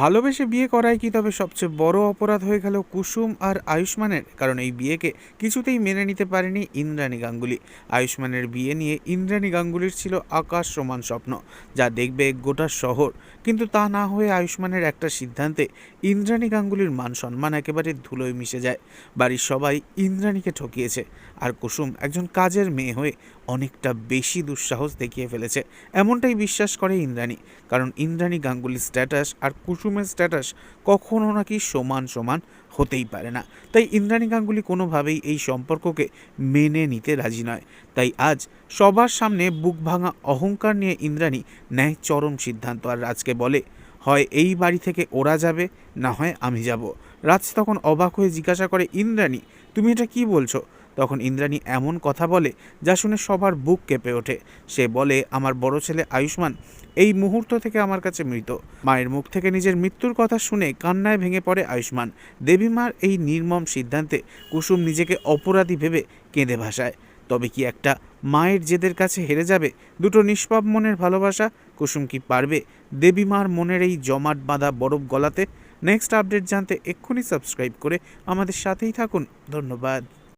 ভালোবেসে বিয়ে করাই কি তবে সবচেয়ে বড় অপরাধ হয়ে গেল কুসুম আর আয়ুষ্মানের? কারণ এই বিয়েকে কিছুতেই মেনে নিতে পারেনি ইন্দ্রাণী গাঙ্গুলি। আয়ুষ্মানের বিয়ে নিয়ে ইন্দ্রাণী গাঙ্গুলির ছিল আকাশ সমান স্বপ্ন, যা দেখবে গোটা শহর। কিন্তু তা না হয়ে আয়ুষ্মানের একটা সিদ্ধান্তে ইন্দ্রাণী গাঙ্গুলির মান সম্মান একেবারে ধুলোয় মিশে যায়। বাড়ির সবাই ইন্দ্রাণীকে ঠকিয়েছে, আর কুসুম একজন কাজের মেয়ে হয়ে অনেকটা বেশি দুঃসাহস দেখিয়ে ফেলেছে, এমনটাই বিশ্বাস করে ইন্দ্রাণী। কারণ ইন্দ্রাণী গাঙ্গুলির স্ট্যাটাস আর কুসুমের স্ট্যাটাস কখনো নাকি সমান সমান হতেই পারে না। তাই ইন্দ্রাণী গাঙ্গুলি কোনোভাবেই এই সম্পর্ককে মেনে নিতে রাজি নয়। তাই আজ সবার সামনে বুক ভাঙা অহংকার নিয়ে ইন্দ্রাণী নেয় চরম সিদ্ধান্ত, আর রাজকে বলে, হয় এই বাড়ি থেকে ওরা যাবে, না হয় আমি যাব। রাজ তখন অবাক হয়ে জিজ্ঞাসা করে, ইন্দ্রাণী তুমি এটা কি বলছো? তখন ইন্দ্রাণী এমন কথা বলে যা শুনে সবার বুক কেঁপে ওঠে। সে বলে, আমার বড় ছেলে আয়ুষ্মান এই মুহূর্ত থেকে আমার কাছে মৃত। মায়ের মুখ থেকে নিজের মৃত্যুর কথা শুনে কান্নায় ভেঙে পড়ে আয়ুষ্মান। দেবীমার এই নির্মম সিদ্ধান্তে কুসুম নিজেকে অপরাধী ভেবে কেঁদে ভাসায়। তবে কি একটা মায়ের জেদের কাছে হেরে যাবে দুটো নিষ্পাপ মনের ভালোবাসা? কুসুম কি পারবে দেবীমার মনের এই জমাট বাঁধা বরফ গলাতে? নেক্সট আপডেট জানতে এক্ষুনি সাবস্ক্রাইব করে আমাদের সাথেই থাকুন। ধন্যবাদ।